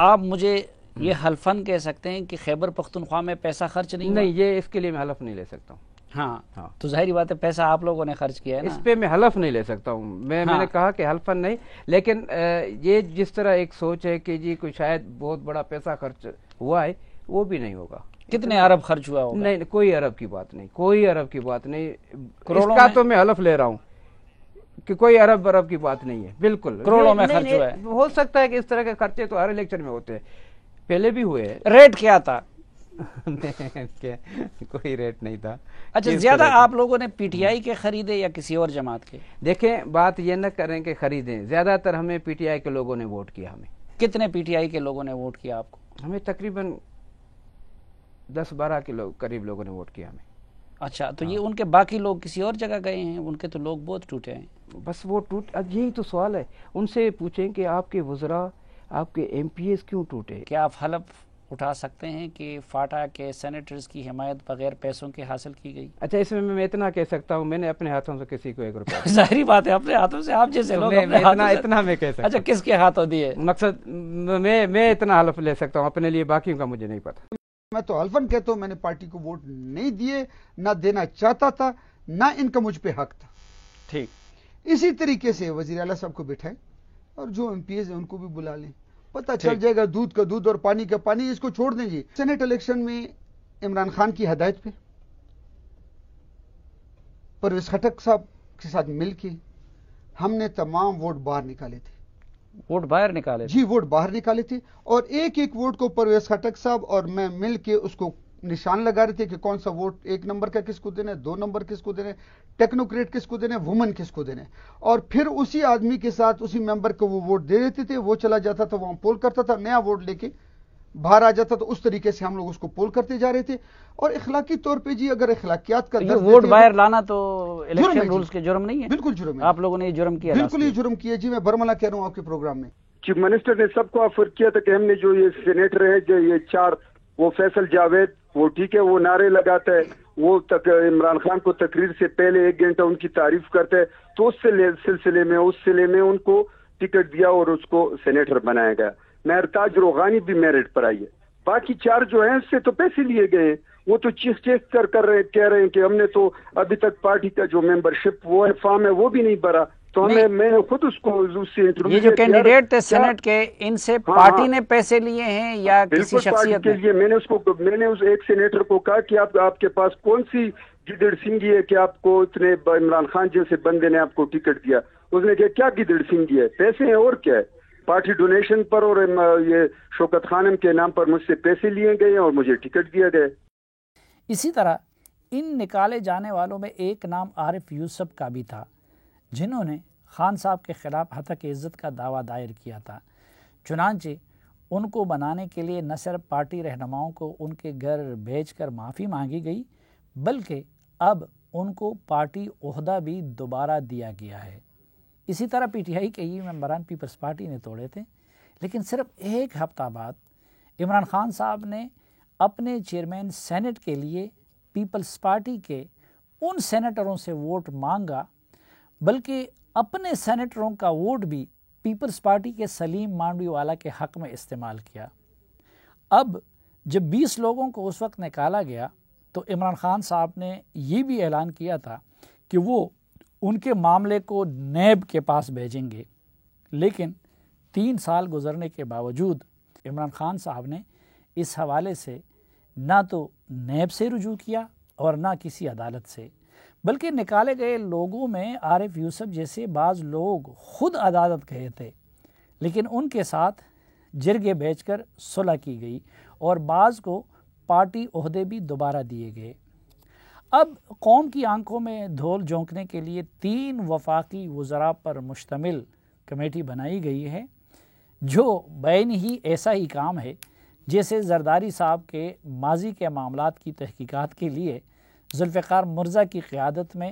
آپ مجھے یہ حلفاً کہہ سکتے ہیں کہ خیبر پختونخوا میں پیسہ خرچ نہیں ہوا؟ نہیں، یہ اس کے لیے میں حلف نہیں لے سکتا ہوں. ہاں تو ظاہری بات ہے پیسہ آپ لوگوں نے خرچ کیا ہے نا. اس پہ میں حلف نہیں لے سکتا ہوں. میں نے کہا کہ حلفاً نہیں، لیکن یہ جس طرح ایک سوچ ہے کہ جی کوئی شاید بہت بڑا پیسہ خرچ ہوا ہے، وہ بھی نہیں ہوگا. کتنے ارب خرچ ہوا ہوگا؟ نہیں، کوئی ارب کی بات نہیں، کوئی ارب کی بات نہیں. اس کا تو میں حلف لے رہا ہوں کہ کوئی ارب کی بات نہیں ہے. بالکل کروڑوں میں خرچ ہوا ہے. ہو سکتا ہے کہ اس طرح کے خرچے تو ہر الیکشن میں ہوتے ہیں، پہلے بھی ہوئے ہیں. ریٹ کیا تھا؟ کوئی ریٹ نہیں تھا. اچھا، زیادہ آپ لوگوں نے پی ٹی آئی کے خریدے یا کسی اور جماعت کے؟ دیکھیں، بات یہ نہ کریں کہ خریدیں. زیادہ تر ہمیں پی ٹی آئی کے لوگوں نے ووٹ کیا. ہمیں کتنے پی ٹی آئی کے لوگوں نے ووٹ کیا آپ کو؟ ہمیں تقریباً 10-12 کے قریب لوگوں نے ووٹ کیا ہمیں. اچھا، تو یہ ان کے باقی لوگ کسی اور جگہ گئے ہیں؟ ان کے تو لوگ بہت ٹوٹے ہیں. بس وہ اب یہی تو سوال ہے. ان سے پوچھیں کہ آپ کے وزراء، آپ کے ایم پی ایس کیوں ٹوٹے؟ کیا آپ حلف اٹھا سکتے ہیں کہ فاٹا کے سینیٹرز کی حمایت بغیر پیسوں کے حاصل کی گئی؟ اچھا، اس میں اتنا کہہ سکتا ہوں، میں نے اپنے ہاتھوں سے کسی کو 1 روپیہ ظاہری بات ہے، اپنے ہاتھوں سے آپ جیسے لوگ اتنا میں کہہ سکتا. اچھا، کس کے ہاتھوں دیے؟ مقصد میں اتنا حلف لے سکتا ہوں اپنے لیے، باقیوں کا مجھے نہیں پتا. میں تو حلفاً کہتا ہوں میں نے پارٹی کو ووٹ نہیں دیے، نہ دینا چاہتا تھا، نہ ان کا مجھ پہ حق تھا. ٹھیک. اسی طریقے سے وزیر اعلیٰ صاحب کو بٹھائیں اور جو ایم پی ایز ہیں ان کو بھی بلا لیں، پتہ چل جائے گا دودھ کا دودھ اور پانی کا پانی. اس کو چھوڑ دیں جی. سینیٹ الیکشن میں عمران خان کی ہدایت پہ پرویز خٹک صاحب کے ساتھ مل کے ہم نے تمام ووٹ باہر نکالے تھے. ووٹ باہر نکالے؟ جی، ووٹ باہر نکالے تھے، اور ایک ایک ووٹ کو پرویز خٹک صاحب اور میں مل کے اس کو نشان لگا رہے تھے کہ کون سا ووٹ 1 نمبر کا کس کو دینا ہے، 2 نمبر کس کو دینا ہے، ٹیکنوکریٹ کس کو دینا ہے، وومن کس کو دینا ہے. اور پھر اسی آدمی کے ساتھ اسی ممبر کو وہ ووٹ دے دیتے تھے. وہ چلا جاتا تھا، وہاں پول کرتا تھا، نیا ووٹ لے کے باہر آ جاتا. تو اس طریقے سے ہم لوگ اس کو پول کرتے جا رہے تھے. اور اخلاقی طور پہ جی، اگر اخلاقیات کا ووٹ باہر لانا تو الیکشن رولز کے جرم نہیں ہے؟ بالکل جرم ہے. آپ لوگوں نے یہ جرم کیا؟ بالکل یہ جرم کیا جی. میں برملا کہہ رہا ہوں آپ کے پروگرام میں. چیف منسٹر نے سب کو آفر کیا تھا کہ ہم نے جو یہ سینیٹر ہے جو یہ 4، وہ فیصل جاوید، وہ ٹھیک ہے، وہ نعرے لگاتا ہے، وہ عمران خان کو تقریر سے پہلے 1 گھنٹہ ان کی تعریف کرتا ہے. تو اس سلسلے میں ان کو ٹکٹ دیا اور اس کو سینیٹر بنایا گیا. مہرتاج روغانی بھی میرٹ پر آئی ہے. باقی 4 جو ہیں اس سے تو پیسے لیے گئے ہیں. وہ تو چیخ کہہ رہے ہیں کہ ہم نے تو ابھی تک پارٹی کا جو ممبرشپ وہ فارم ہے وہ بھی نہیں بھرا. تو میں نے خود اس کو سے یہ جو کینڈیڈیٹ تھے سینٹ کے، ان سے پارٹی نے پیسے لیے ہیں یا کسی شخصیت نے؟ میں نے اس ایک سینیٹر کو کہا کہ آپ کے پاس کون سی گدڑ سنگھی ہے کہ آپ کو اتنے عمران خان جیسے بندے نے آپ کو ٹکٹ دیا؟ اس نے کہا کیا گدڑ سنگھی ہے، پیسے ہیں اور کیا ہے. پارٹی ڈونیشن پر اور یہ شوکت خانم کے نام پر مجھ سے پیسے لیے گئے اور مجھے ٹکٹ دیا گیا. اسی طرح ان نکالے جانے والوں میں ایک نام عارف یوسف کا بھی تھا، جنہوں نے خان صاحب کے خلاف ہتک عزت کا دعویٰ دائر کیا تھا. چنانچہ ان کو بنانے کے لیے نہ صرف پارٹی رہنماؤں کو ان کے گھر بھیج کر معافی مانگی گئی، بلکہ اب ان کو پارٹی عہدہ بھی دوبارہ دیا گیا ہے. اسی طرح پی ٹی آئی کے ہی ممبران پیپلز پارٹی نے توڑے تھے، لیکن صرف 1 ہفتہ بعد عمران خان صاحب نے اپنے چیئرمین سینٹ کے لیے پیپلز پارٹی کے ان سینیٹروں سے ووٹ مانگا، بلکہ اپنے سینیٹروں کا ووٹ بھی پیپلز پارٹی کے سلیم مانڈوی والا کے حق میں استعمال کیا. اب جب 20 لوگوں کو اس وقت نکالا گیا تو عمران خان صاحب نے یہ بھی اعلان کیا تھا کہ وہ ان کے معاملے کو نیب کے پاس بھیجیں گے. لیکن 3 سال گزرنے کے باوجود عمران خان صاحب نے اس حوالے سے نہ تو نیب سے رجوع کیا اور نہ کسی عدالت سے، بلکہ نکالے گئے لوگوں میں عارف یوسف جیسے بعض لوگ خود عدالت گئے تھے، لیکن ان کے ساتھ جرگے بھیج کر صلح کی گئی اور بعض کو پارٹی عہدے بھی دوبارہ دیے گئے. اب قوم کی آنکھوں میں دھول جھونکنے کے لیے 3 وفاقی وزراء پر مشتمل کمیٹی بنائی گئی ہے، جو بین ہی ایسا ہی کام ہے جیسے زرداری صاحب کے ماضی کے معاملات کی تحقیقات کے لیے ذوالفقار مرزا کی قیادت میں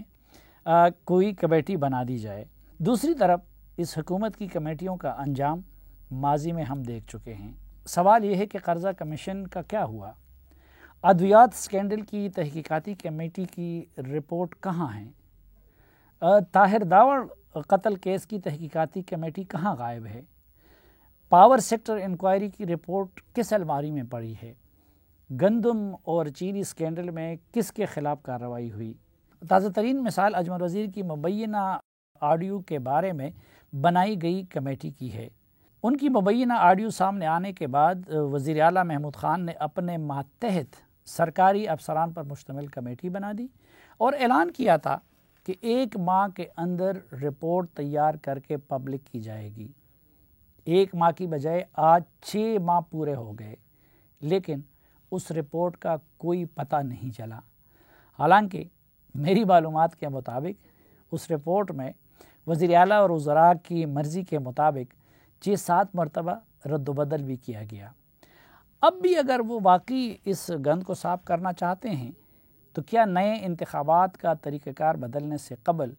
کوئی کمیٹی بنا دی جائے. دوسری طرف اس حکومت کی کمیٹیوں کا انجام ماضی میں ہم دیکھ چکے ہیں. سوال یہ ہے کہ قرضہ کمیشن کا کیا ہوا؟ ادویات سکینڈل کی تحقیقاتی کمیٹی کی رپورٹ کہاں ہے؟ طاہر داوڑ قتل کیس کی تحقیقاتی کمیٹی کہاں غائب ہے؟ پاور سیکٹر انکوائری کی رپورٹ کس الماری میں پڑی ہے؟ گندم اور چینی سکینڈل میں کس کے خلاف کارروائی ہوئی؟ تازہ ترین مثال اجمل وزیر کی مبینہ آڈیو کے بارے میں بنائی گئی کمیٹی کی ہے۔ ان کی مبینہ آڈیو سامنے آنے کے بعد وزیر اعلیٰ محمود خان نے اپنے ماتحت سرکاری افسران پر مشتمل کمیٹی بنا دی اور اعلان کیا تھا کہ 1 ماہ کے اندر رپورٹ تیار کر کے پبلک کی جائے گی۔ 1 ماہ کی بجائے آج 6 ماہ پورے ہو گئے، لیکن اس رپورٹ کا کوئی پتہ نہیں چلا۔ حالانکہ میری معلومات کے مطابق اس رپورٹ میں وزیر اعلیٰ اور وزراء کی مرضی کے مطابق 6-7 مرتبہ رد و بدل بھی کیا گیا۔ اب بھی اگر وہ واقعی اس گند کو صاف کرنا چاہتے ہیں تو کیا نئے انتخابات کا طریقہ کار بدلنے سے قبل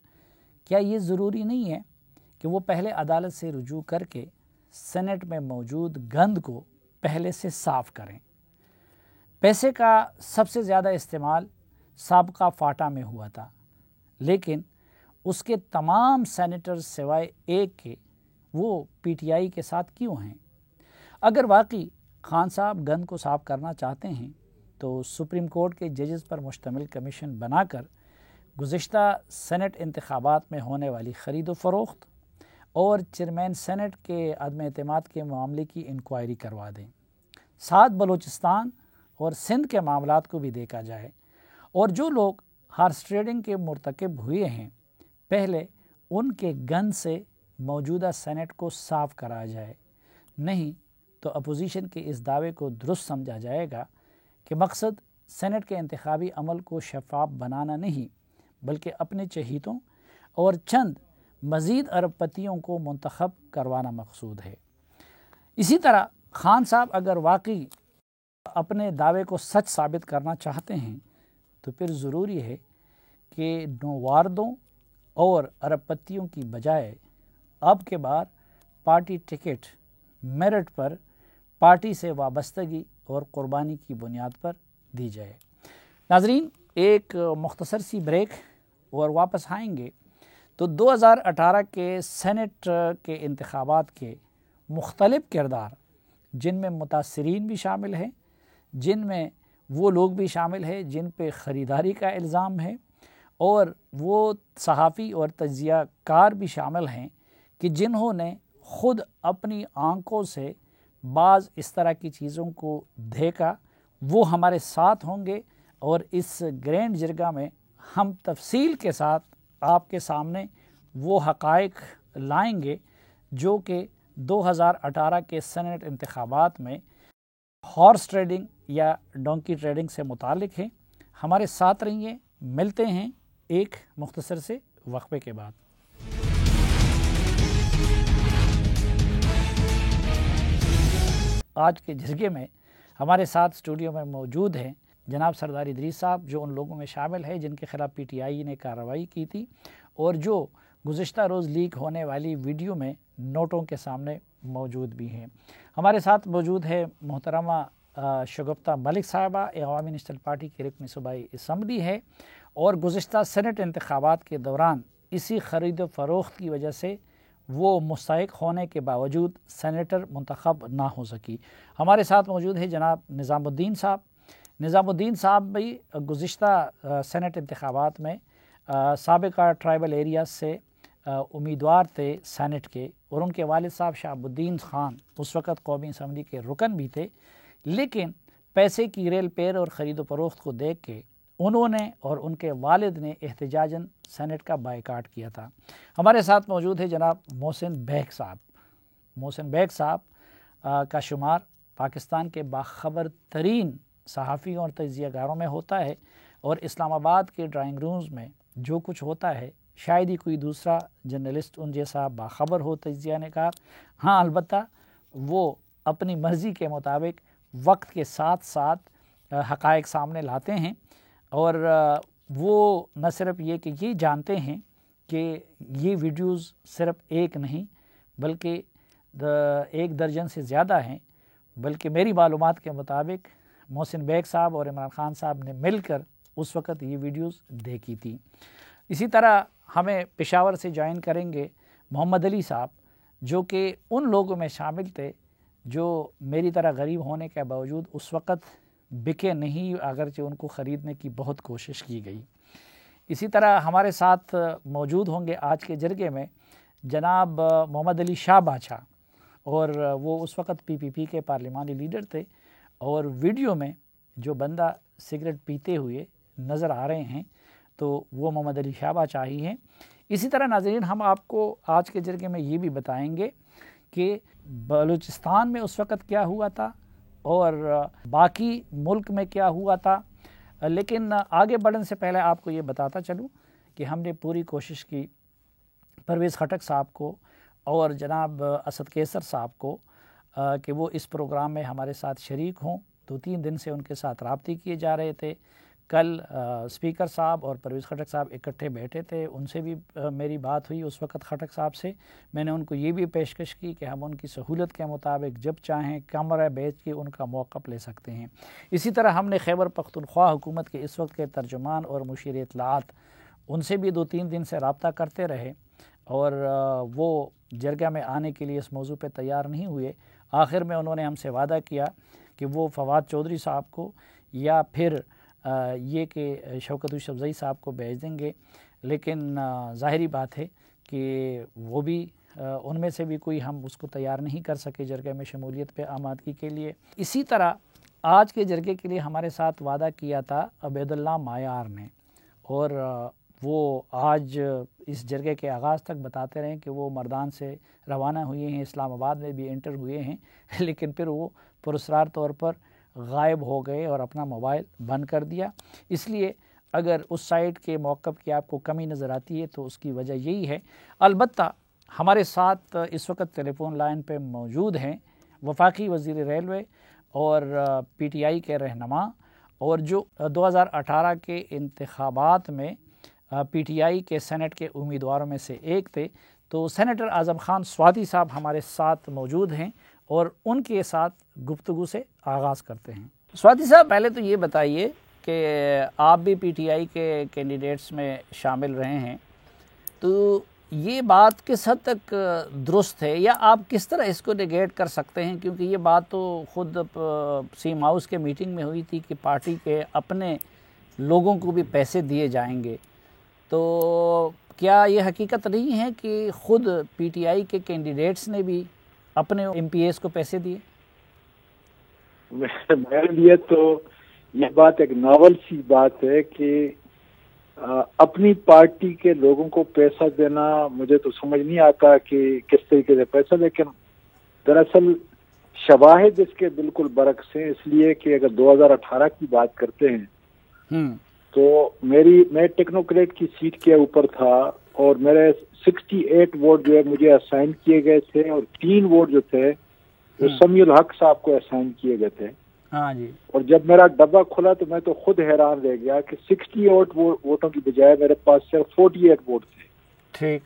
کیا یہ ضروری نہیں ہے کہ وہ پہلے عدالت سے رجوع کر کے سینٹ میں موجود گند کو پہلے سے صاف کریں؟ پیسے کا سب سے زیادہ استعمال سابقہ فاٹا میں ہوا تھا، لیکن اس کے تمام سینیٹر سوائے ایک کے وہ پی ٹی آئی کے ساتھ کیوں ہیں؟ اگر واقعی خان صاحب گند کو صاف کرنا چاہتے ہیں تو سپریم کورٹ کے ججز پر مشتمل کمیشن بنا کر گزشتہ سینٹ انتخابات میں ہونے والی خرید و فروخت اور چیئرمین سینٹ کے عدم اعتماد کے معاملے کی انکوائری کروا دیں۔ ساتھ بلوچستان اور سندھ کے معاملات کو بھی دیکھا جائے اور جو لوگ ہارس ٹریڈنگ کے مرتکب ہوئے ہیں پہلے ان کے گند سے موجودہ سینٹ کو صاف کرایا جائے، نہیں تو اپوزیشن کے اس دعوے کو درست سمجھا جائے گا کہ مقصد سینٹ کے انتخابی عمل کو شفاف بنانا نہیں بلکہ اپنے چہیتوں اور چند مزید ارب پتیوں کو منتخب کروانا مقصود ہے۔ اسی طرح خان صاحب اگر واقعی اپنے دعوے کو سچ ثابت کرنا چاہتے ہیں تو پھر ضروری ہے کہ نوواردوں اور ارب پتیوں کی بجائے اب کے بعد پارٹی ٹکٹ میرٹ پر پارٹی سے وابستگی اور قربانی کی بنیاد پر دی جائے۔ ناظرین، ایک مختصر سی بریک اور واپس آئیں گے تو 2018 کے سینٹ کے انتخابات کے مختلف کردار جن میں متاثرین بھی شامل ہیں، جن میں وہ لوگ بھی شامل ہیں جن پہ خریداری کا الزام ہے، اور وہ صحافی اور تجزیہ کار بھی شامل ہیں کہ جنہوں نے خود اپنی آنکھوں سے بعض اس طرح کی چیزوں کو دیکھا، وہ ہمارے ساتھ ہوں گے اور اس گرینڈ جرگہ میں ہم تفصیل کے ساتھ آپ کے سامنے وہ حقائق لائیں گے جو کہ 2018 کے سینٹ انتخابات میں ہارس ٹریڈنگ یا ڈونکی ٹریڈنگ سے متعلق ہیں۔ ہمارے ساتھ رہیے، ملتے ہیں ایک مختصر سے وقفے کے بعد۔ آج کے جرگے میں ہمارے ساتھ اسٹوڈیو میں موجود ہیں جناب سردار ادریس صاحب، جو ان لوگوں میں شامل ہے جن کے خلاف پی ٹی آئی نے کارروائی کی تھی اور جو گزشتہ روز لیک ہونے والی ویڈیو میں نوٹوں کے سامنے موجود بھی ہیں۔ ہمارے ساتھ موجود ہے محترمہ شگفتہ ملک صاحبہ، عوامی نیشنل پارٹی کی رکن صوبائی اسمبلی ہے اور گزشتہ سینٹ انتخابات کے دوران اسی خرید و فروخت کی وجہ سے وہ مستحق ہونے کے باوجود سینیٹر منتخب نہ ہو سکی۔ ہمارے ساتھ موجود ہے جناب نظام الدین صاحب۔ نظام الدین صاحب بھی گزشتہ سینٹ انتخابات میں سابقہ ٹرائبل ایریاز سے امیدوار تھے سینٹ کے، اور ان کے والد صاحب شہاب الدین خان اس وقت قومی اسمبلی کے رکن بھی تھے، لیکن پیسے کی ریل پیر اور خرید و فروخت کو دیکھ کے انہوں نے اور ان کے والد نے احتجاجاً سینٹ کا بائیکاٹ کیا تھا۔ ہمارے ساتھ موجود ہے جناب محسن بیگ صاحب۔ محسن بیگ صاحب کا شمار پاکستان کے باخبر ترین صحافیوں اور تجزیہ کاروں میں ہوتا ہے، اور اسلام آباد کے ڈرائنگ رومز میں جو کچھ ہوتا ہے شاید ہی کوئی دوسرا جرنلسٹ ان جیسا باخبر ہو تجزیہ نگار۔ ہاں، البتہ وہ اپنی مرضی کے مطابق وقت کے ساتھ ساتھ حقائق سامنے لاتے ہیں، اور وہ نہ صرف یہ کہ یہ جانتے ہیں کہ یہ ویڈیوز صرف ایک نہیں بلکہ 1 درجن سے زیادہ ہیں، بلکہ میری معلومات کے مطابق محسن بیگ صاحب اور عمران خان صاحب نے مل کر اس وقت یہ ویڈیوز دیکھی تھی۔ اسی طرح ہمیں پشاور سے جوائن کریں گے محمد علی صاحب، جو کہ ان لوگوں میں شامل تھے جو میری طرح غریب ہونے کے باوجود اس وقت بکے نہیں، اگرچہ ان کو خریدنے کی بہت کوشش کی گئی۔ اسی طرح ہمارے ساتھ موجود ہوں گے آج کے جرگے میں جناب محمد علی شاہ بادشاہ، اور وہ اس وقت پی پی پی کے پارلیمانی لیڈر تھے، اور ویڈیو میں جو بندہ سگریٹ پیتے ہوئے نظر آ رہے ہیں تو وہ محمد علی شاہ بادشاہ ہی ہیں۔ اسی طرح ناظرین ہم آپ کو آج کے جرگے میں یہ بھی بتائیں گے کہ بلوچستان میں اس وقت کیا ہوا تھا اور باقی ملک میں کیا ہوا تھا، لیکن آگے بڑھنے سے پہلے آپ کو یہ بتاتا چلوں کہ ہم نے پوری کوشش کی پرویز خٹک صاحب کو اور جناب اسد کیسر صاحب کو کہ وہ اس پروگرام میں ہمارے ساتھ شریک ہوں۔ 2-3 دن سے ان کے ساتھ رابطے کیے جا رہے تھے۔ کل اسپیکر صاحب اور پرویز خٹک صاحب اکٹھے بیٹھے تھے، ان سے بھی میری بات ہوئی اس وقت خٹک صاحب سے۔ میں نے ان کو یہ بھی پیشکش کی کہ ہم ان کی سہولت کے مطابق جب چاہیں کمرہ بیچ کے ان کا موقف لے سکتے ہیں۔ اسی طرح ہم نے خیبر پختونخوا حکومت کے اس وقت کے ترجمان اور مشیر اطلاعات، ان سے بھی 2-3 دن سے رابطہ کرتے رہے، اور وہ جرگہ میں آنے کے لیے اس موضوع پہ تیار نہیں ہوئے۔ آخر میں انہوں نے ہم سے وعدہ کیا کہ وہ فواد چودھری صاحب کو یا پھر یہ کہ شوکت یوسفزئی صاحب کو بھیج دیں گے، لیکن ظاہری بات ہے کہ وہ بھی ان میں سے بھی کوئی ہم اس کو تیار نہیں کر سکے جرگے میں شمولیت پہ آمادگی کے لیے۔ اسی طرح آج کے جرگے کے لیے ہمارے ساتھ وعدہ کیا تھا عبید اللہ مایار نے، اور وہ آج اس جرگے کے آغاز تک بتاتے رہے کہ وہ مردان سے روانہ ہوئے ہیں، اسلام آباد میں بھی انٹر ہوئے ہیں، لیکن پھر وہ پراسرار طور پر غائب ہو گئے اور اپنا موبائل بند کر دیا۔ اس لیے اگر اس سائٹ کے موقف کی آپ کو کمی نظر آتی ہے تو اس کی وجہ یہی ہے۔ البتہ ہمارے ساتھ اس وقت ٹیلی فون لائن پہ موجود ہیں وفاقی وزیر ریلوے اور پی ٹی آئی کے رہنما، اور جو 2018 کے انتخابات میں پی ٹی آئی کے سینٹ کے امیدواروں میں سے ایک تھے۔ تو سینیٹر اعظم خان سوادی صاحب ہمارے ساتھ موجود ہیں اور ان کے ساتھ گفتگو سے آغاز کرتے ہیں۔ سوادی صاحب، پہلے تو یہ بتائیے کہ آپ بھی پی ٹی آئی کے کینڈیڈیٹس میں شامل رہے ہیں، تو یہ بات کس حد تک درست ہے یا آپ کس طرح اس کو نیگیٹ کر سکتے ہیں؟ کیونکہ یہ بات تو خود سیم ہاؤس کے میٹنگ میں ہوئی تھی کہ پارٹی کے اپنے لوگوں کو بھی پیسے دیے جائیں گے، تو کیا یہ حقیقت نہیں ہے کہ خود پی ٹی آئی کے کینڈیڈیٹس نے بھی اپنے ایم پی ایس کو پیسے دیے؟ میرے لیے تو یہ بات ایک ناول سی بات ہے کہ اپنی پارٹی کے لوگوں کو پیسہ دینا، مجھے تو سمجھ نہیں آتا کہ کس طریقے سے پیسہ، لیکن دراصل شواہد اس کے بالکل برعکس ہیں، اس لیے کہ اگر 2018 کی بات کرتے ہیں تو میں ٹیکنوکریٹ کی سیٹ کے اوپر تھا اور میرے 68 ووٹ جو ہے مجھے اسائن کیے گئے تھے، اور 3 ووٹ جو تھے وہ سمیع الحق صاحب کو اسائن کیے گئے تھے۔ ہاں جی۔ اور جب میرا ڈبہ کھلا تو میں تو خود حیران رہ گیا کہ 68 ووٹوں کی بجائے میرے پاس صرف 48 ووٹ تھے۔ ٹھیک،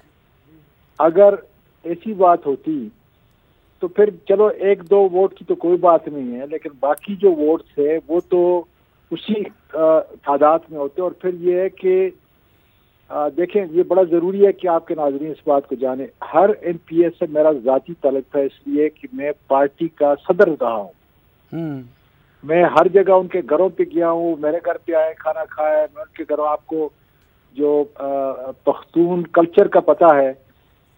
اگر ایسی بات ہوتی تو پھر چلو 1-2 ووٹ کی تو کوئی بات نہیں ہے، لیکن باقی جو ووٹ تھے وہ تو اسی تعداد میں ہوتے۔ اور پھر یہ ہے کہ دیکھیں، یہ بڑا ضروری ہے کہ آپ کے ناظرین اس بات کو جانیں، ہر ایم پی ایس سے میرا ذاتی تعلق تھا، اس لیے کہ میں پارٹی کا صدر رہا ہوں۔ میں ہر جگہ ان کے گھروں پہ گیا ہوں، میرے گھر پہ آئے، کھانا کھایا، میں ان کے گھروں، آپ کو جو پختون کلچر کا پتہ ہے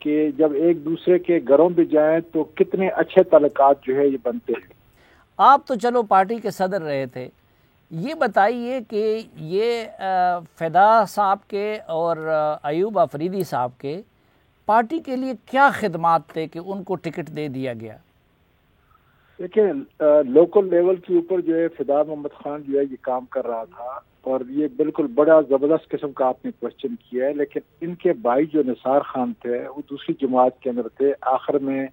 کہ جب ایک دوسرے کے گھروں پہ جائیں تو کتنے اچھے تعلقات جو ہے یہ بنتے ہیں۔ آپ تو چلو پارٹی کے صدر رہے تھے، یہ بتائیے کہ یہ فدا صاحب کے اور ایوب آفریدی صاحب کے پارٹی کے لیے کیا خدمات تھے کہ ان کو ٹکٹ دے دیا گیا؟ دیکھیں، لوکل لیول کے اوپر جو ہے فدا محمد خان جو ہے یہ کام کر رہا تھا، اور یہ بالکل بڑا زبردست قسم کا آپ نے کوشچن کیا ہے، لیکن ان کے بھائی جو نثار خان تھے وہ دوسری جماعت کے اندر تھے آخر میں،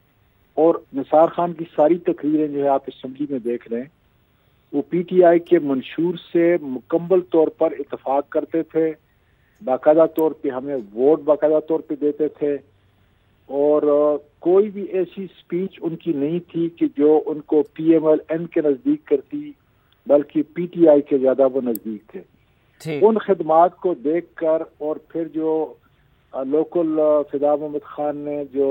اور نثار خان کی ساری تقریریں جو ہے آپ اسمبلی میں دیکھ رہے ہیں، وہ پی ٹی آئی کے منشور سے مکمل طور پر اتفاق کرتے تھے، باقاعدہ طور پہ ہمیں ووٹ باقاعدہ طور پہ دیتے تھے، اور کوئی بھی ایسی سپیچ ان کی نہیں تھی کہ جو ان کو پی ایم ایل این کے نزدیک کرتی، بلکہ پی ٹی آئی کے زیادہ وہ نزدیک تھے۔ ان خدمات کو دیکھ کر اور پھر جو لوکل فدا محمد خان نے جو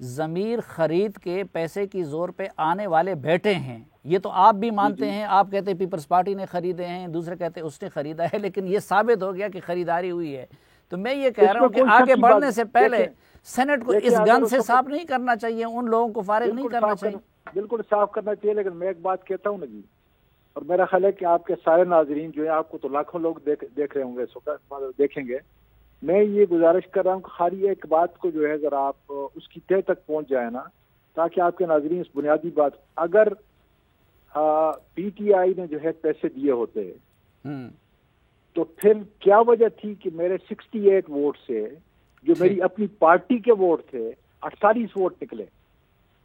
ضمیر خرید کے پیسے کی زور پہ آنے والے بیٹھے ہیں. یہ تو آپ بھی مانتے ہیں, آپ کہتے ہیں پیپلز پارٹی نے خریدے ہیں, دوسرے کہتے ہیں اس نے خریدا ہے, لیکن یہ ثابت ہو گیا کہ خریداری ہوئی ہے. تو میں یہ کہہ رہا ہوں کہ آگے بڑھنے سے پہلے سینٹ کو اس گن سے صاف نہیں کرنا چاہیے, ان لوگوں کو فارغ نہیں کرنا چاہیے. بالکل صاف کرنا چاہیے, لیکن میں ایک بات کہتا ہوں نا جی, اور میرا خیال ہے کہ آپ کے سارے ناظرین جو ہیں, آپ کو تو لاکھوں لوگ دیکھ رہے ہوں گے, دیکھیں گے. میں یہ گزارش کر رہا ہوں کہ خالی ایک بات کو جو ہے ذرا آپ اس کی تہ تک پہنچ جائے نا, تاکہ آپ کے ناظرین اس بنیادی بات, اگر پی ٹی آئی نے جو ہے پیسے دیے ہوتے تو پھر کیا وجہ تھی کہ میرے 68 ووٹ سے جو میری اپنی پارٹی کے ووٹ تھے 48 ووٹ نکلے,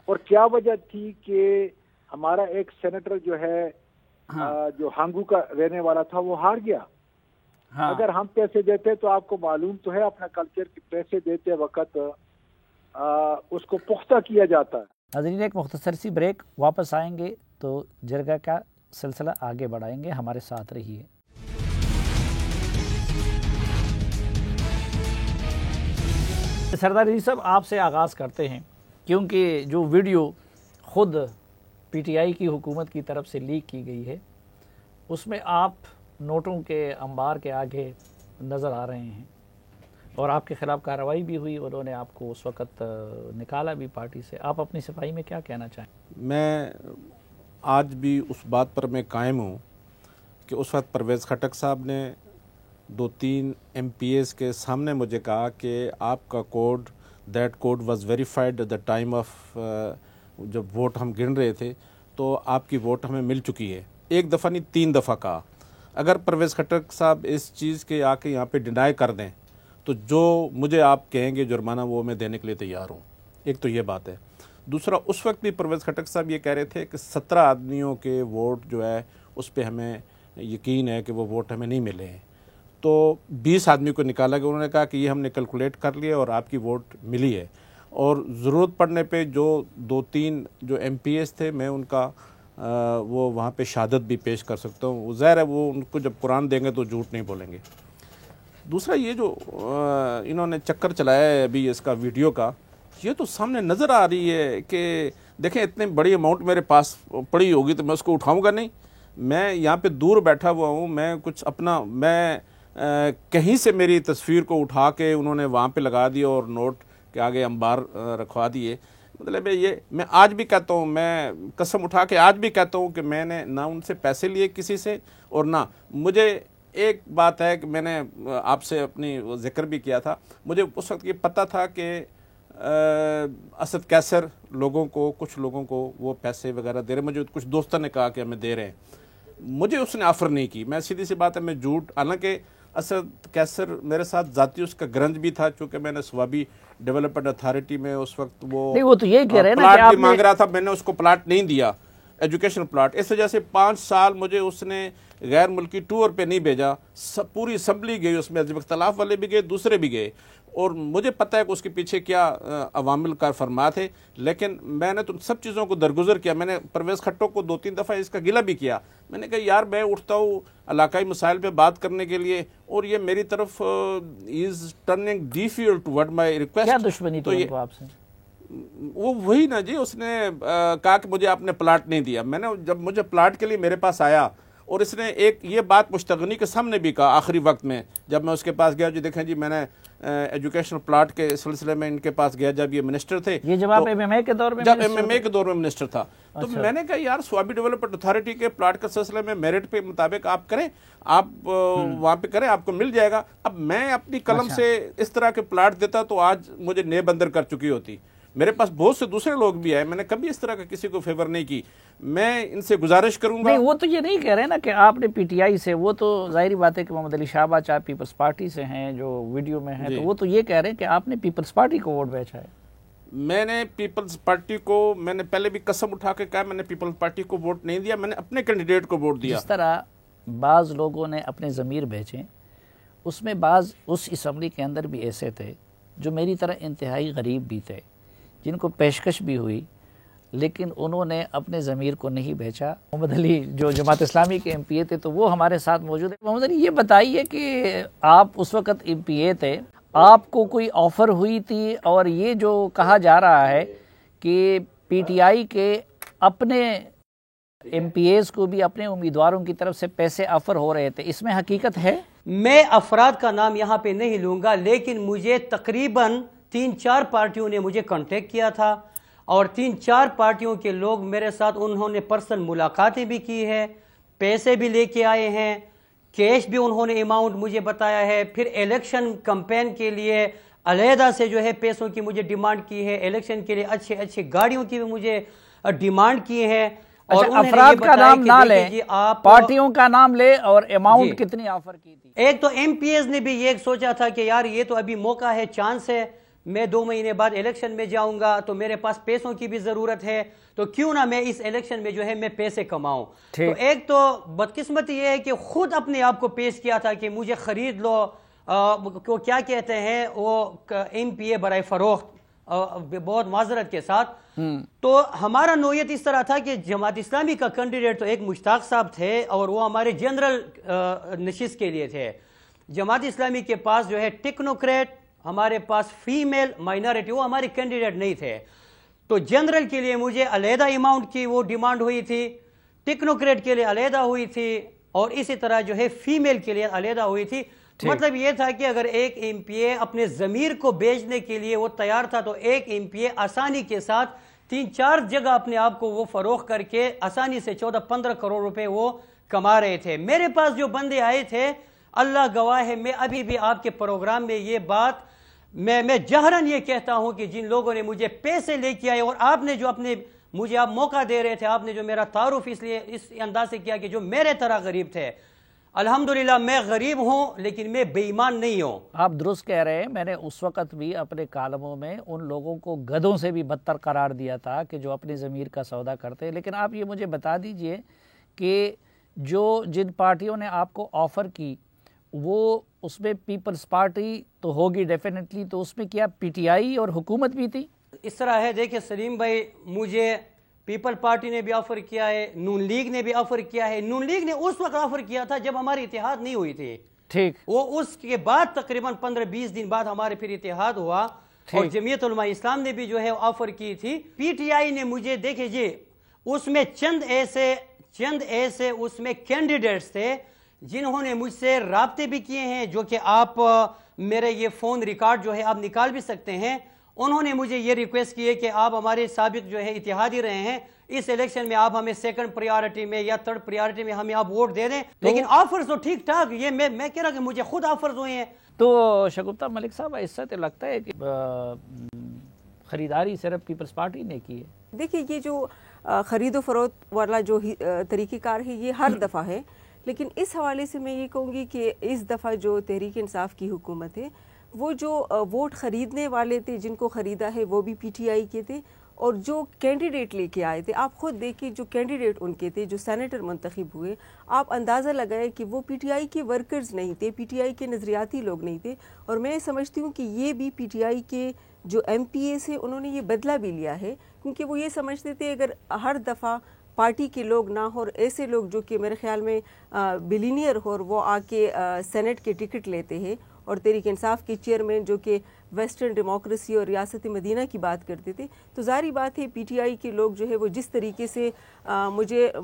اور کیا وجہ تھی کہ ہمارا ایک سینیٹر جو ہے جو ہانگو کا رہنے والا تھا وہ ہار گیا. اگر ہم پیسے دیتے تو آپ کو معلوم تو ہے اپنا کلچر کہ پیسے دیتے وقت اس کو پختہ کیا جاتا ہے. ناظرین ایک مختصر سی بریک, واپس آئیں گے تو جرگہ کا سلسلہ آگے بڑھائیں گے, ہمارے ساتھ رہیے. سردار علی صاحب آپ سے آغاز کرتے ہیں, کیونکہ جو ویڈیو خود پی ٹی آئی کی حکومت کی طرف سے لیک کی گئی ہے اس میں آپ نوٹوں کے انبار کے آگے نظر آ رہے ہیں, اور آپ کے خلاف کارروائی بھی ہوئی, انہوں نے آپ کو اس وقت نکالا بھی پارٹی سے. آپ اپنی صفائی میں کیا کہنا چاہیں؟ میں آج بھی اس بات پر میں قائم ہوں کہ اس وقت پرویز خٹک صاحب نے 2-3 MPs کے سامنے مجھے کہا کہ آپ کا code, that code was verified at the time of, جب ووٹ ہم گن رہے تھے تو آپ کی ووٹ ہمیں مل چکی ہے. ایک دفعہ نہیں 3 دفعہ کہا. اگر پرویز خٹک صاحب اس چیز کے آ کے یہاں پہ ڈینائی کر دیں تو جو مجھے آپ کہیں گے جرمانہ وہ میں دینے کے لیے تیار ہوں. ایک تو یہ بات ہے. دوسرا, اس وقت بھی پرویز خٹک صاحب یہ کہہ رہے تھے کہ 17 آدمیوں کے ووٹ جو ہے اس پہ ہمیں یقین ہے کہ وہ ووٹ ہمیں نہیں ملے ہیں. تو 20 آدمی کو نکالا گیا. انہوں نے کہا کہ یہ ہم نے کیلکولیٹ کر لیا اور آپ کی ووٹ ملی ہے, اور ضرورت پڑنے پہ جو 2-3 جو MPs تھے میں ان کا وہ وہاں پہ شہادت بھی پیش کر سکتا ہوں. ظاہر ہے وہ ان کو جب قرآن دیں گے تو جھوٹ نہیں بولیں گے. دوسرا یہ جو انہوں نے چکر چلایا ہے ابھی اس کا ویڈیو کا, یہ تو سامنے نظر آ رہی ہے کہ دیکھیں اتنی بڑی اماؤنٹ میرے پاس پڑی ہوگی تو میں اس کو اٹھاؤں گا نہیں. میں یہاں پہ دور بیٹھا ہوا ہوں, میں کچھ اپنا میں کہیں سے میری تصویر کو اٹھا کے انہوں نے وہاں پہ لگا دیا اور نوٹ کے آگے انبار رکھوا دیے. مطلب یہ میں آج بھی کہتا ہوں, میں قسم اٹھا کے آج بھی کہتا ہوں کہ میں نے نہ ان سے پیسے لیے کسی سے, اور نہ مجھے ایک بات ہے کہ میں نے آپ سے اپنی ذکر بھی کیا تھا, مجھے اس وقت یہ پتہ تھا کہ اسد کیسر لوگوں کو, کچھ لوگوں کو وہ پیسے وغیرہ دے رہے. مجھے کچھ دوستوں نے کہا کہ ہمیں دے رہے ہیں, مجھے اس نے آفر نہیں کی. میں سیدھی سی بات ہے, میں جھوٹ, حالانکہ اسد کیسر میرے ساتھ ذاتی اس کا گرنج بھی تھا, چونکہ میں نے سوابی ڈیولپمنٹ اتھارٹی میں اس وقت وہ تو یہ کہہ رہے ہیں نا پلاٹ کہ بھی مانگ رہا تھا, میں نے اس کو پلاٹ نہیں دیا, ایجوکیشن پلاٹ. اس وجہ سے 5 سال مجھے اس نے غیر ملکی ٹور پہ نہیں بھیجا. پوری اسمبلی گئی, اس میں حزب اختلاف والے بھی گئے, دوسرے بھی گئے, اور مجھے پتہ ہے کہ اس کے پیچھے کیا عوامل کار فرمات ہے. لیکن میں نے تو سب چیزوں کو درگزر کیا. میں نے پرویز خٹک کو 2-3 دفعہ اس کا گلہ بھی کیا. میں نے کہا یار میں اٹھتا ہوں علاقائی مسائل پہ بات کرنے کے لیے, اور یہ میری طرف is turning deaf ear toward my request. کیا دشمنی تو یہ آپ سے؟ وہ وہی نا جی, اس نے کہا کہ مجھے آپ نے پلاٹ نہیں دیا. میں نے جب مجھے پلاٹ کے لیے میرے پاس آیا, اور اس نے ایک یہ بات مشتغنی کے سامنے بھی کہا آخری وقت میں جب میں اس کے پاس گیا, جی دیکھیں جی میں نے ایجوکیشن پلاٹ کے سلسلے میں ان کے پاس گیا جب یہ منسٹر تھے, یہ جب آپ MMA کے دور میں, جب MMA کے دور میں منسٹر تھا, تو میں نے کہا یار سوابی ڈیولپمنٹ اتھارٹی کے پلاٹ کے سلسلے میں میرٹ پہ مطابق آپ کریں, آپ وہاں پہ کریں, آپ کو مل جائے گا. اب میں اپنی قلم سے اس طرح کے پلاٹ دیتا تو آج مجھے نیب اندر کر چکی ہوتی. میرے پاس بہت سے دوسرے لوگ بھی آئے, میں نے کبھی اس طرح کا کسی کو فیور نہیں کی. میں ان سے گزارش کروں گا. نہیں, وہ تو یہ نہیں کہہ رہے نا کہ آپ نے PTI سے, وہ تو ظاہری بات ہے کہ محمد علی شہباز آپ پیپلز پارٹی سے ہیں جو ویڈیو میں ہیں, تو وہ تو یہ کہہ رہے ہیں کہ آپ نے پیپلز پارٹی کو ووٹ بیچا ہے. میں نے پیپلز پارٹی کو, میں نے پہلے بھی قسم اٹھا کے کہا میں نے پیپلز پارٹی کو ووٹ نہیں دیا, میں نے اپنے کینڈیڈیٹ کو ووٹ دیا. جس طرح بعض لوگوں نے اپنے ضمیر بیچے, اس میں بعض اس اسمبلی کے اندر بھی ایسے تھے جو میری طرح انتہائی غریب بھی تھے, جن کو پیشکش بھی ہوئی, لیکن انہوں نے اپنے ضمیر کو نہیں بیچا. محمد علی جو جماعت اسلامی کے MPA تھے تو وہ ہمارے ساتھ موجود ہیں. محمد علی یہ بتائیے کہ آپ اس وقت MPA تھے, آپ کو کوئی آفر ہوئی تھی؟ اور یہ جو کہا جا رہا ہے کہ پی ٹی آئی کے اپنے ایم پی ایز کو بھی اپنے امیدواروں کی طرف سے پیسے آفر ہو رہے تھے، اس میں حقیقت ہے؟ میں افراد کا نام یہاں پہ نہیں لوں گا، لیکن مجھے تقریباً 3-4 پارٹیوں نے مجھے کانٹیکٹ کیا تھا، اور 3-4 پارٹیوں کے لوگ میرے ساتھ انہوں نے پرسنل ملاقاتیں بھی کی ہے، پیسے بھی لے کے آئے ہیں، کیش بھی انہوں نے اماؤنٹ مجھے بتایا ہے، پھر الیکشن کمپین کے لیے علیحدہ سے جو ہے پیسوں کی مجھے ڈیمانڈ کی ہے، الیکشن کے لیے اچھے گاڑیوں کی بھی مجھے ڈیمانڈ کی ہے۔ اور افراد کا نام نہ لیں، پارٹیوں کا نام لے، اور اماؤنٹ کتنی آفر کی تھی؟ ایک تو ایم پی ایز نے بھی یہ سوچا تھا کہ یار یہ تو ابھی موقع ہے، چانس ہے، میں 2 مہینے بعد الیکشن میں جاؤں گا تو میرے پاس پیسوں کی بھی ضرورت ہے، تو کیوں نہ میں اس الیکشن میں جو ہے میں پیسے کماؤں۔ تو ایک تو بدقسمتی یہ ہے کہ خود اپنے آپ کو پیش کیا تھا کہ مجھے خرید لو، کو کیا کہتے ہیں وہ ایم پی اے برائے فروخت، بہت معذرت کے ساتھ۔ تو ہمارا نوعیت اس طرح تھا کہ جماعت اسلامی کا کینڈیڈیٹ تو ایک مشتاق صاحب تھے، اور وہ ہمارے جنرل نشست کے لیے تھے۔ جماعت اسلامی کے پاس جو ہے ٹیکنوکریٹ، ہمارے پاس فیمیل مائنارٹی، وہ ہمارے کینڈیڈیٹ نہیں تھے۔ تو جنرل کے لیے مجھے علیحدہ اماؤنٹ کی وہ ڈیمانڈ ہوئی تھی، ٹیکنوکریٹ کے لیے علیحدہ ہوئی تھی، اور اسی طرح جو ہے فیمیل کے لیے علیحدہ ہوئی تھی۔ مطلب یہ تھا کہ اگر ایک ایم پی اے اپنے ضمیر کو بیچنے کے لیے وہ تیار تھا، تو ایک ایم پی اے آسانی کے ساتھ 3-4 جگہ اپنے آپ کو وہ فروخت کر کے آسانی سے 14-15 کروڑ روپے وہ کما رہے تھے۔ میرے پاس جو بندے آئے تھے، اللہ گواہ ہے، میں ابھی بھی آپ کے پروگرام میں یہ بات میں جہراً یہ کہتا ہوں کہ جن لوگوں نے مجھے پیسے لے کے آئے، اور آپ نے جو مجھے آپ موقع دے رہے تھے، آپ نے جو میرا تعارف اس لیے اس انداز سے کیا کہ جو میرے طرح غریب تھے، الحمدللہ میں غریب ہوں لیکن میں بے ایمان نہیں ہوں۔ آپ درست کہہ رہے ہیں، میں نے اس وقت بھی اپنے کالموں میں ان لوگوں کو گدھوں سے بھی بدتر قرار دیا تھا کہ جو اپنے ضمیر کا سودا کرتے ہیں۔ لیکن آپ یہ مجھے بتا دیجئے کہ جن پارٹیوں نے آپ کو آفر کی، وہ اس میں پیپلز پارٹی تو ہوگی ڈیفینیٹلی، تو اس میں کیا پی ٹی آئی اور حکومت بھی تھی؟ اس طرح ہے، دیکھیں سلیم بھائی، مجھے پیپل پارٹی نے بھی آفر کیا ہے، نون لیگ نے بھی آفر کیا ہے۔ نون لیگ نے اس وقت آفر کیا تھا جب ہماری اتحاد نہیں ہوئی تھی، ٹھیک، وہ اس کے بعد تقریباً 15-20 دن بعد ہمارے پھر اتحاد ہوا، اور جمعیت علماء اسلام نے بھی جو ہے آفر کی تھی۔ پی ٹی آئی نے مجھے، دیکھیں جی، اس میں چند ایسے اس میں کینڈیڈیٹس تھے جنہوں نے مجھ سے رابطے بھی کیے ہیں، جو کہ آپ میرے یہ فون ریکارڈ جو ہے آپ نکال بھی سکتے ہیں۔ انہوں نے مجھے یہ ریکویسٹ کی ہے کہ آپ ہمارے سابق جو ہے اتحادی رہے ہیں، اس الیکشن میں آپ ہمیں 2nd پریارٹی میں یا 3rd پریارٹی میں ہمیں آپ ووٹ دے دیں۔ لیکن آفرز تو ٹھیک ٹھاک، یہ میں کہہ رہا کہ مجھے خود آفرز ہوئے ہیں۔ تو شگفتہ ملک صاحب، اس سے لگتا ہے کہ خریداری صرف پیپلز پارٹی نے کی ہے؟ دیکھیں، یہ جو خرید و فروخت والا جو طریقہ کار ہے یہ ہر دفعہ ہے، لیکن اس حوالے سے میں یہ کہوں گی کہ اس دفعہ جو تحریک انصاف کی حکومت ہے، وہ جو ووٹ خریدنے والے تھے، جن کو خریدا ہے وہ بھی پی ٹی آئی کے تھے، اور جو کینڈیڈیٹ لے کے آئے تھے، آپ خود دیکھیں جو کینڈیڈیٹ ان کے تھے، جو سینیٹر منتخب ہوئے، آپ اندازہ لگائیں کہ وہ پی ٹی آئی کے ورکرز نہیں تھے، پی ٹی آئی کے نظریاتی لوگ نہیں تھے۔ اور میں سمجھتی ہوں کہ یہ بھی پی ٹی آئی کے جو ایم پی اے سے انہوں نے یہ بدلہ بھی لیا ہے، کیونکہ وہ یہ سمجھتے تھے اگر ہر دفعہ پارٹی کے لوگ نہ ہو، اور ایسے لوگ جو کہ میرے خیال میں بلینئر ہو، اور وہ آ کے سینٹ کے ٹکٹ لیتے ہیں، اور تحریک انصاف کے چیئرمین جو کہ ویسٹرن ڈیموکریسی اور ریاست مدینہ کی بات کرتے تھے، تو ظاہری بات ہے پی ٹی آئی کے لوگ جو ہے وہ جس طریقے سے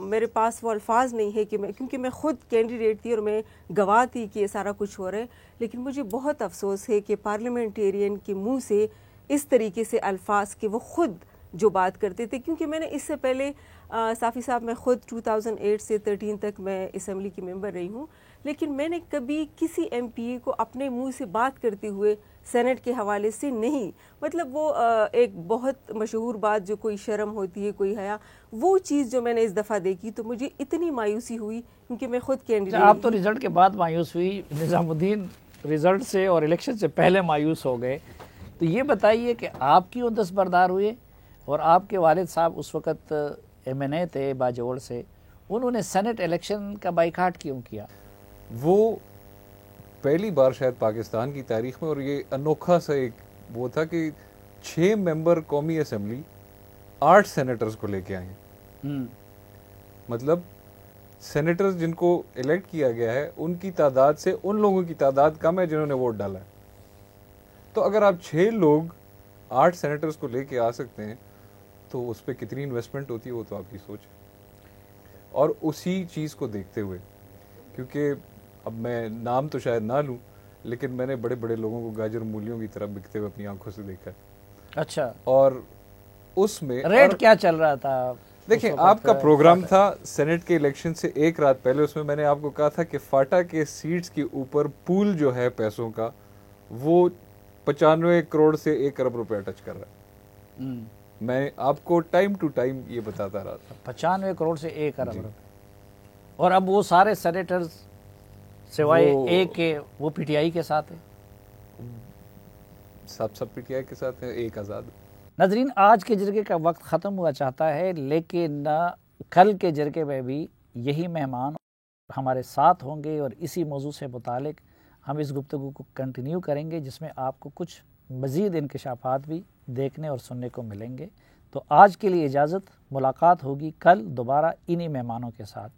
میرے پاس وہ الفاظ نہیں ہے کہ کیونکہ میں خود کینڈیڈیٹ تھی اور میں گواہ تھی کہ یہ سارا کچھ ہو رہا ہے، لیکن مجھے بہت افسوس ہے کہ پارلیمنٹیرین کے منہ سے اس طریقے سے الفاظ کہ وہ خود جو بات کرتے تھے، کیونکہ میں نے اس سے پہلے صافی صاحب، میں خود 2008 سے 13 تک میں اسمبلی کی ممبر رہی ہوں، لیکن میں نے کبھی کسی ایم پی اے کو اپنے منہ سے بات کرتے ہوئے سینٹ کے حوالے سے نہیں، مطلب وہ ایک بہت مشہور بات جو کوئی شرم ہوتی ہے، کوئی حیا، وہ چیز جو میں نے اس دفعہ دیکھی تو مجھے اتنی مایوسی ہوئی، کیونکہ میں خود کینڈیڈیٹ۔ آپ تو رزلٹ کے بعد مایوس ہوئی، نظام الدین رزلٹ سے اور الیکشن سے پہلے مایوس ہو گئے، تو یہ بتائیے کہ آپ کیوں دستبردار ہوئے، اور آپ کے والد صاحب اس وقت ایم این اے تھے باجوڑ سے، انہوں نے سینٹ الیکشن کا بائیکاٹ کیوں کیا؟ وہ پہلی بار شاید پاکستان کی تاریخ میں، اور یہ انوکھا سا ایک وہ تھا کہ 6 ممبر قومی اسمبلی 8 سینیٹرز کو لے کے آئے ہیں۔ مطلب سینیٹرز جن کو الیکٹ کیا گیا ہے ان کی تعداد سے ان لوگوں کی تعداد کم ہے جنہوں نے ووٹ ڈالا ہے۔ تو اگر آپ 6 لوگ 8 سینیٹرز کو لے کے آ سکتے ہیں تو اس پہ کتنی انویسٹمنٹ ہوتی ہے وہ تو آپ کی سوچ ہے. اور اسی چیز کو دیکھتے ہوئے, کیونکہ اب میں نام تو شاید نہ لوں, لیکن میں نے بڑے بڑے لوگوں کو گاجر مولیوں کی طرح بکتے ہوئے اپنی آنکھوں سے دیکھا ہے. اچھا, اور اس میں ریٹ کیا چل رہا تھا؟ دیکھیں, آپ کا پروگرام تھا سینٹ کے الیکشن سے ایک رات پہلے, اس میں میں نے آپ کو کہا تھا کہ فاٹا کے سیٹس کے اوپر پول جو ہے پیسوں کا وہ 95 کروڑ سے 1 ارب روپے ٹچ کر رہا ہے. میں آپ کو ٹائم ٹو ٹائم یہ بتاتا رہا تھا. 95 کروڑ سے 1 ارب روپے. اور اب وہ سارے سینیٹرز سوائے ایک کے وہ پی ٹی آئی کے ساتھ ہے, سب پی ٹی آئی کے ساتھ ہیں, ایک آزاد. ناظرین, آج کے جرگے کا وقت ختم ہوا چاہتا ہے, لیکن کل کے جرگے میں بھی یہی مہمان ہمارے ساتھ ہوں گے اور اسی موضوع سے متعلق ہم اس گفتگو کو کنٹینیو کریں گے, جس میں آپ کو کچھ مزید انکشافات بھی دیکھنے اور سننے کو ملیں گے. تو آج کے لیے اجازت, ملاقات ہوگی کل دوبارہ انہی مہمانوں کے ساتھ.